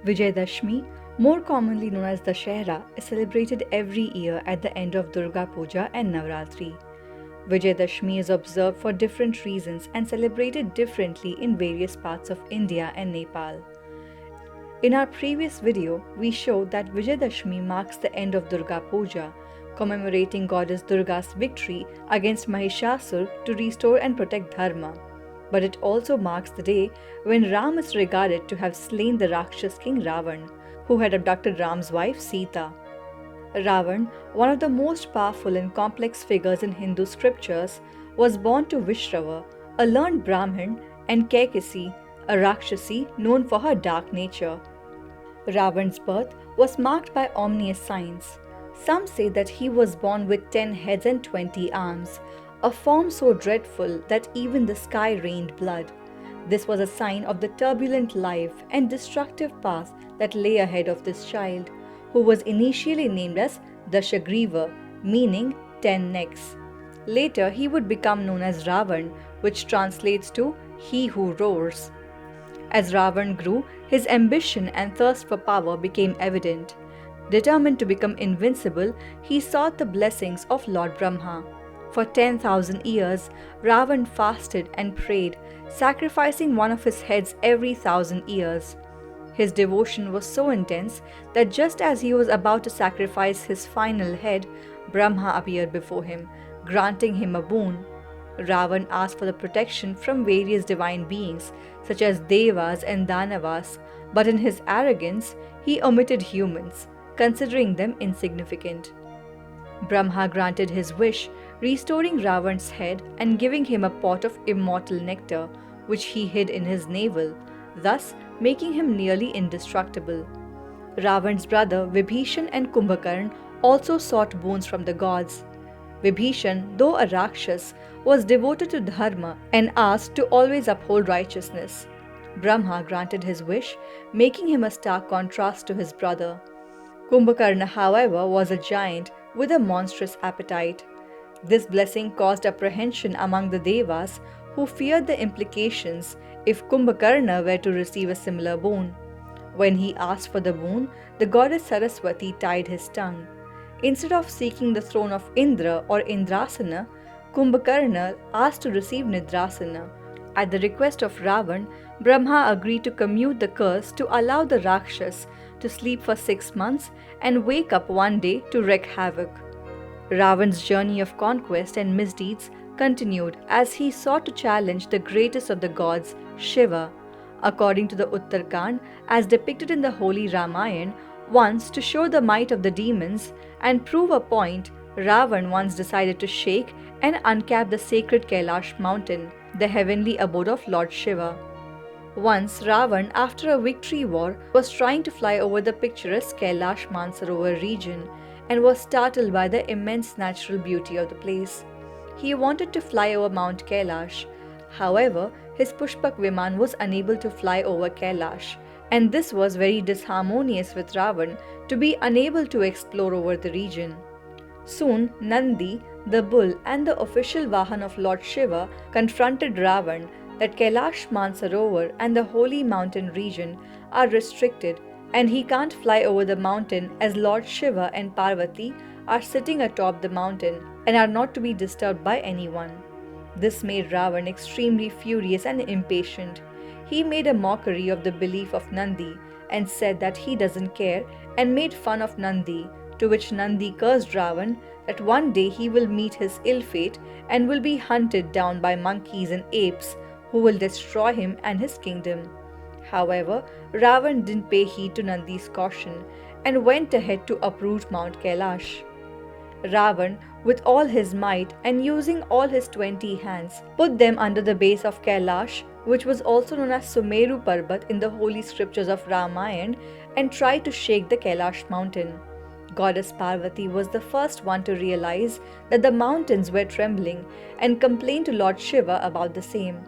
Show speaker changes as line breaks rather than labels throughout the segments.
Vijayadashmi, more commonly known as Dussehra, is celebrated every year at the end of Durga Puja and Navratri. Vijayadashmi is observed for different reasons and celebrated differently in various parts of India and Nepal. In our previous video, we showed that Vijayadashmi marks the end of Durga Puja, commemorating goddess Durga's victory against Mahishasur to restore and protect Dharma. But it also marks the day when Ram is regarded to have slain the Rakshas king Raavan, who had abducted Ram's wife Sita. Raavan, one of the most powerful and complex figures in Hindu scriptures, was born to Vishrava, a learned Brahmin, and Kaikasi, a Rakshasi known for her dark nature. Ravan's birth was marked by ominous signs. Some say that he was born with 10 heads and 20 arms, a form so dreadful that even the sky rained blood. This was a sign of the turbulent life and destructive path that lay ahead of this child, who was initially named as Dashagriva, meaning 10 necks. Later, he would become known as Raavan, which translates to he who roars. As Raavan grew, his ambition and thirst for power became evident. Determined to become invincible, he sought the blessings of Lord Brahma. For 10,000 years, Raavan fasted and prayed, sacrificing one of his heads every 1,000 years. His devotion was so intense that just as he was about to sacrifice his final head, Brahma appeared before him, granting him a boon. Raavan asked for the protection from various divine beings, such as Devas and Danavas, but in his arrogance, he omitted humans, considering them insignificant. Brahma granted his wish, restoring Raavan's head and giving him a pot of immortal nectar, which he hid in his navel, thus making him nearly indestructible. Raavan's brother Vibhishan and Kumbhakarna also sought boons from the gods. Vibhishan, though a Rakshas, was devoted to Dharma and asked to always uphold righteousness. Brahma granted his wish, making him a stark contrast to his brother. Kumbhakarna, however, was a giant with a monstrous appetite. This blessing caused apprehension among the Devas, who feared the implications if Kumbhakarna were to receive a similar boon. When he asked for the boon, the goddess Saraswati tied his tongue. Instead of seeking the throne of Indra or Indrasana, Kumbhakarna asked to receive Nidrasana. At the request of Raavan, Brahma agreed to commute the curse to allow the Rakshas to sleep for 6 months and wake up one day to wreak havoc. Raavan's journey of conquest and misdeeds continued as he sought to challenge the greatest of the gods, Shiva. According to the Uttarkand, as depicted in the Holy Ramayana, once to show the might of the demons and prove a point, Raavan once decided to shake and uncap the sacred Kailash mountain, the heavenly abode of Lord Shiva. Once Raavan, after a victory war, was trying to fly over the picturesque Kailash Mansarovar region and was startled by the immense natural beauty of the place. He wanted to fly over Mount Kailash. However, his Pushpak Viman was unable to fly over Kailash, and this was very disharmonious with Raavan to be unable to explore over the region. Soon, Nandi, the bull and the official Vahan of Lord Shiva, confronted Raavan that Kailash Mansarovar and the holy mountain region are restricted and he can't fly over the mountain as Lord Shiva and Parvati are sitting atop the mountain and are not to be disturbed by anyone. This made Raavan extremely furious and impatient. He made a mockery of the belief of Nandi and said that he doesn't care and made fun of Nandi, to which Nandi cursed Raavan that one day he will meet his ill fate and will be hunted down by monkeys and apes who will destroy him and his kingdom. However, Raavan didn't pay heed to Nandi's caution and went ahead to uproot Mount Kailash. Raavan, with all his might and using all his 20 hands, put them under the base of Kailash, which was also known as Sumeru Parbat in the holy scriptures of Ramayana, and tried to shake the Kailash mountain. Goddess Parvati was the first one to realize that the mountains were trembling and complained to Lord Shiva about the same.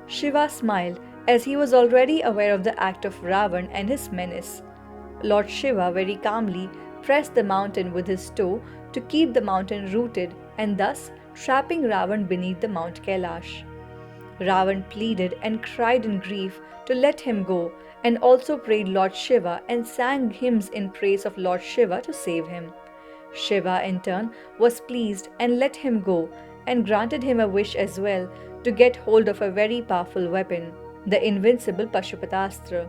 Shiva smiled as he was already aware of the act of Raavan and his menace. Lord Shiva very calmly pressed the mountain with his toe to keep the mountain rooted and thus trapping Raavan beneath the Mount Kailash. Raavan pleaded and cried in grief to let him go and also prayed Lord Shiva and sang hymns in praise of Lord Shiva to save him. Shiva, in turn, was pleased and let him go and granted him a wish as well to get hold of a very powerful weapon, the invincible Pashupatastra.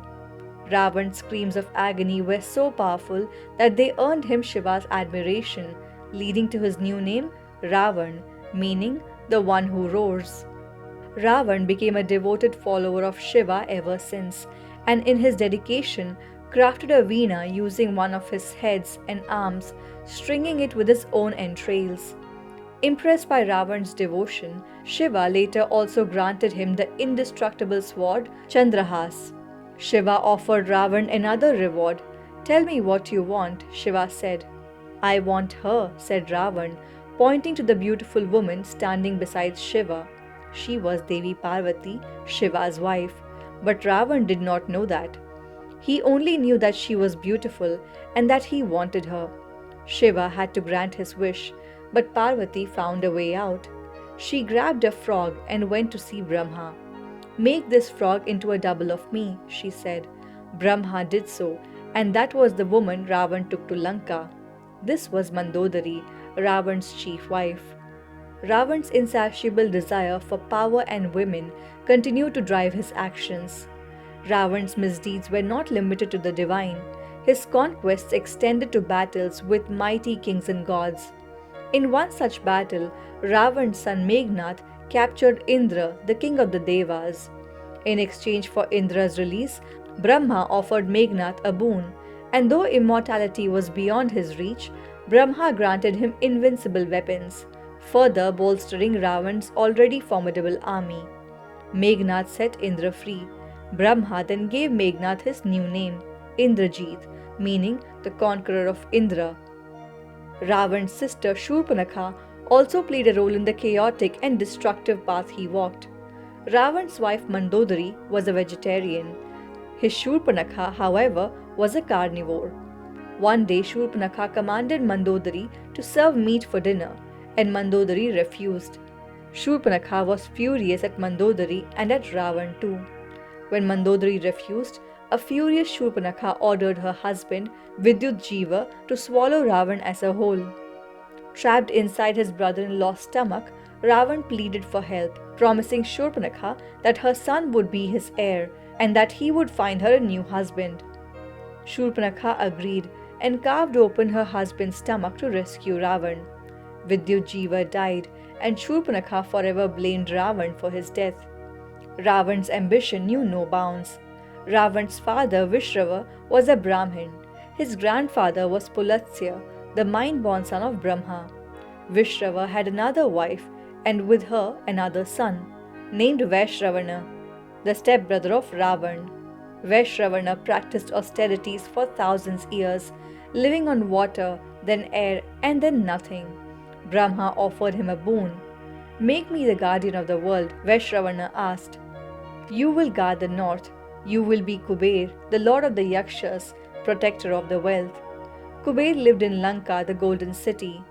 Ravan's screams of agony were so powerful that they earned him Shiva's admiration, leading to his new name, Raavan, meaning the one who roars. Raavan became a devoted follower of Shiva ever since, and in his dedication, crafted a veena using one of his heads and arms, stringing it with his own entrails. Impressed by Ravan's devotion, Shiva later also granted him the indestructible sword Chandrahas. Shiva offered Ravan another reward. "Tell me what you want," Shiva said. "I want her," said Ravan, pointing to the beautiful woman standing beside Shiva. She was Devi Parvati, Shiva's wife, but Ravan did not know that. He only knew that she was beautiful and that he wanted her. Shiva had to grant his wish, but Parvati found a way out. She grabbed a frog and went to see Brahma. "Make this frog into a double of me," she said. Brahma did so, and that was the woman Ravan took to Lanka. This was Mandodari, Ravan's chief wife. Ravan's insatiable desire for power and women continued to drive his actions. Ravan's misdeeds were not limited to the divine. His conquests extended to battles with mighty kings and gods. In one such battle, Ravan's son Meghnad captured Indra, the king of the Devas. In exchange for Indra's release, Brahma offered Meghnad a boon, and though immortality was beyond his reach, Brahma granted him invincible weapons, further bolstering Ravan's already formidable army. Meghnad set Indra free. Brahma then gave Meghnad his new name, Indrajit, meaning the conqueror of Indra. Ravan's sister Shurpanakha also played a role in the chaotic and destructive path he walked. Ravan's wife Mandodari was a vegetarian. His Shurpanakha, however, was a carnivore. One day Shurpanakha commanded Mandodari to serve meat for dinner, and Mandodari refused. Shurpanakha was furious at Mandodari and at Ravan too. When Mandodari refused, a furious Shurpanakha ordered her husband, Vidyutjiva, to swallow Ravan as a whole. Trapped inside his brother-in-law's stomach, Ravan pleaded for help, promising Shurpanakha that her son would be his heir and that he would find her a new husband. Shurpanakha agreed and carved open her husband's stomach to rescue Ravan. Vidyutjiva died, and Shurpanakha forever blamed Ravan for his death. Ravan's ambition knew no bounds. Ravan's father, Vishrava, was a Brahmin. His grandfather was Pulatsya, the mind-born son of Brahma. Vishrava had another wife, and with her another son, named Vaishravana, the stepbrother of Ravan. Vaishravana practiced austerities for thousands years, living on water, then air, and then nothing. Brahma offered him a boon. "Make me the guardian of the world," Vaishravana asked. "You will guard the north. You will be Kuber, the lord of the Yakshas, protector of the wealth." Kuber lived in Lanka, the golden city.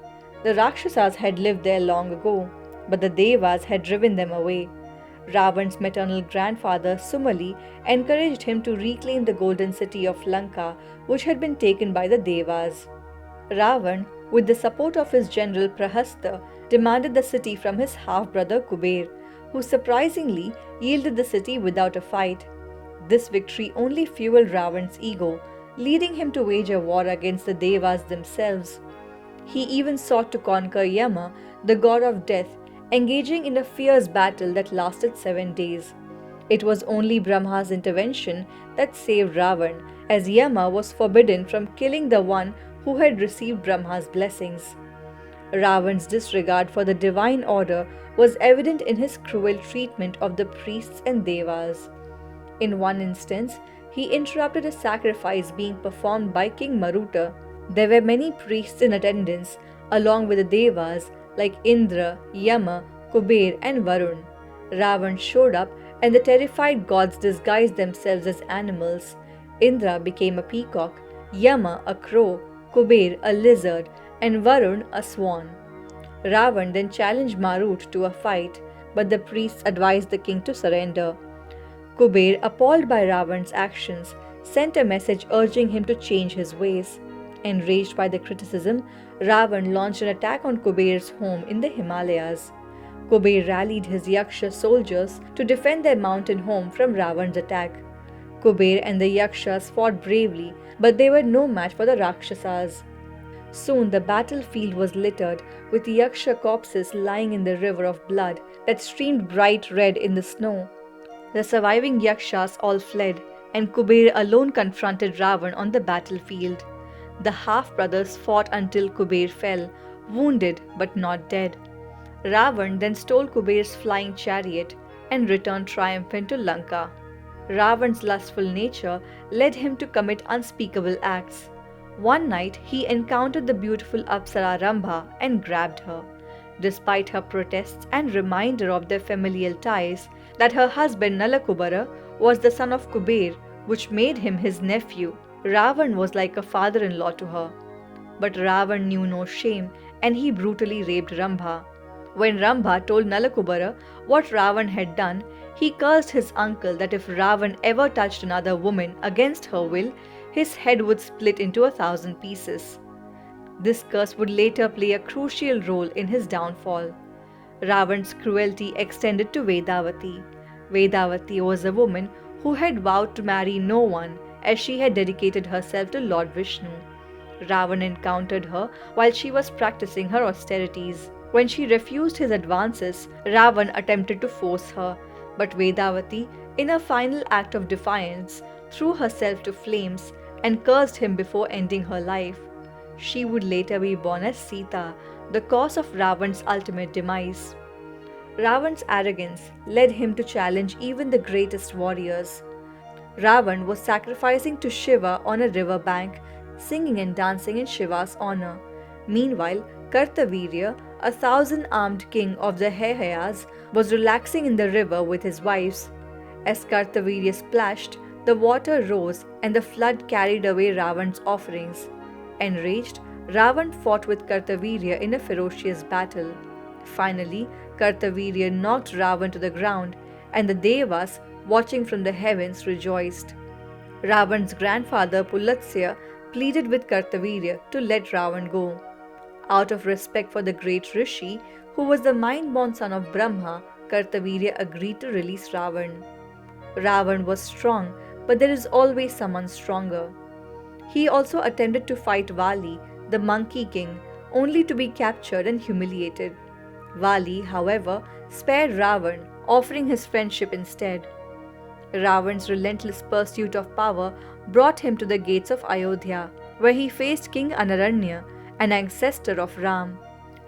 The Rakshasas had lived there long ago, but the Devas had driven them away. Ravan's maternal grandfather Sumali encouraged him to reclaim the golden city of Lanka, which had been taken by the Devas. Ravan, with the support of his general Prahasta, demanded the city from his half-brother Kuber, who surprisingly yielded the city without a fight. This victory only fueled Ravan's ego, leading him to wage a war against the Devas themselves. He even sought to conquer Yama, the god of death, engaging in a fierce battle that lasted 7 days. It was only Brahma's intervention that saved Ravan, as Yama was forbidden from killing the one who had received Brahma's blessings. Ravan's disregard for the divine order was evident in his cruel treatment of the priests and Devas. In one instance, he interrupted a sacrifice being performed by King Maruta. There were many priests in attendance, along with the Devas like Indra, Yama, Kuber, and Varun. Ravan showed up, and the terrified gods disguised themselves as animals. Indra became a peacock, Yama a crow, Kuber a lizard, and Varun a swan. Ravan then challenged Marut to a fight, but the priests advised the king to surrender. Kuber, appalled by Ravan's actions, sent a message urging him to change his ways. Enraged by the criticism, Ravan launched an attack on Kuber's home in the Himalayas. Kuber rallied his Yaksha soldiers to defend their mountain home from Ravan's attack. Kuber and the Yakshas fought bravely, but they were no match for the Rakshasas. Soon the battlefield was littered with Yaksha corpses lying in the river of blood that streamed bright red in the snow. The surviving Yakshas all fled, and Kuber alone confronted Ravan on the battlefield. The half-brothers fought until Kuber fell, wounded but not dead. Ravan then stole Kuber's flying chariot and returned triumphant to Lanka. Ravan's lustful nature led him to commit unspeakable acts. One night he encountered the beautiful Apsara Rambha and grabbed her. Despite her protests and reminder of their familial ties, that her husband Nalakubara was the son of Kuber, which made him his nephew, Ravan was like a father-in-law to her. But Ravan knew no shame and he brutally raped Rambha. When Rambha told Nalakubara what Ravan had done, he cursed his uncle that if Ravan ever touched another woman against her will, his head would split into 1,000 pieces. This curse would later play a crucial role in his downfall. Ravan's cruelty extended to Vedavati. Vedavati was a woman who had vowed to marry no one as she had dedicated herself to Lord Vishnu. Ravan encountered her while she was practicing her austerities. When she refused his advances, Ravan attempted to force her, but Vedavati, in a final act of defiance, threw herself to flames and cursed him before ending her life. She would later be born as Sita, the cause of Ravan's ultimate demise. Ravan's arrogance led him to challenge even the greatest warriors. Ravan was sacrificing to Shiva on a river bank, singing and dancing in Shiva's honor. Meanwhile, Kartavirya, a 1,000-armed king of the Hayayas, was relaxing in the river with his wives. As Kartavirya splashed, the water rose and the flood carried away Ravan's offerings. Enraged, Ravan fought with Kartavirya in a ferocious battle. Finally, Kartavirya knocked Ravan to the ground, and the Devas, watching from the heavens, rejoiced. Ravan's grandfather Pulatsya pleaded with Kartavirya to let Ravan go. Out of respect for the great Rishi, who was the mind-born son of Brahma, Kartavirya agreed to release Ravan. Ravan was strong, but there is always someone stronger. He also attempted to fight Vali, the monkey king, only to be captured and humiliated. Vali, however, spared Ravan, offering his friendship instead. Ravan's relentless pursuit of power brought him to the gates of Ayodhya, where he faced King Anaranya, an ancestor of Ram.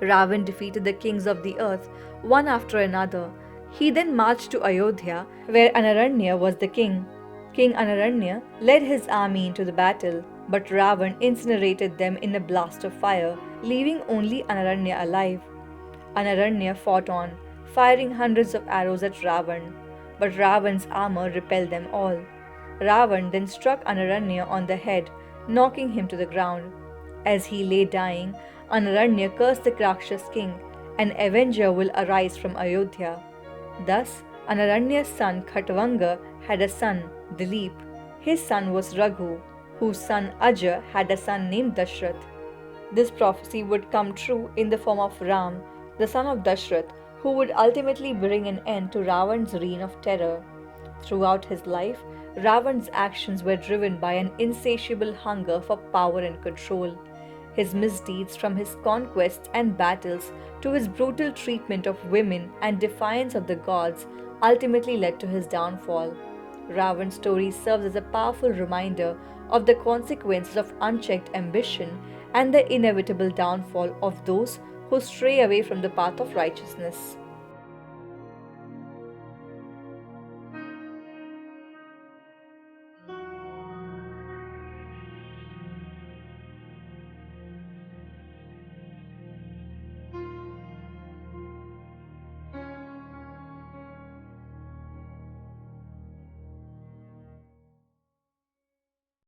Ravan defeated the kings of the earth, one after another. He then marched to Ayodhya, where Anaranya was the king. King Anaranya led his army into the battle, but Ravan incinerated them in a blast of fire, leaving only Anaranya alive. Anaranya fought on, firing hundreds of arrows at Ravan, but Ravan's armor repelled them all. Ravan then struck Anaranya on the head, knocking him to the ground. As he lay dying, Anaranya cursed the Rakshas king, an avenger will arise from Ayodhya. Thus, Anaranya's son Khatvanga had a son, Dilip. His son was Raghu, whose son Aja had a son named Dashrath. This prophecy would come true in the form of Ram, the son of Dashrath, who would ultimately bring an end to Ravan's reign of terror. Throughout his life, Ravan's actions were driven by an insatiable hunger for power and control. His misdeeds, from his conquests and battles to his brutal treatment of women and defiance of the gods, ultimately led to his downfall. Ravan's story serves as a powerful reminder of the consequences of unchecked ambition and the inevitable downfall of those who stray away from the path of righteousness.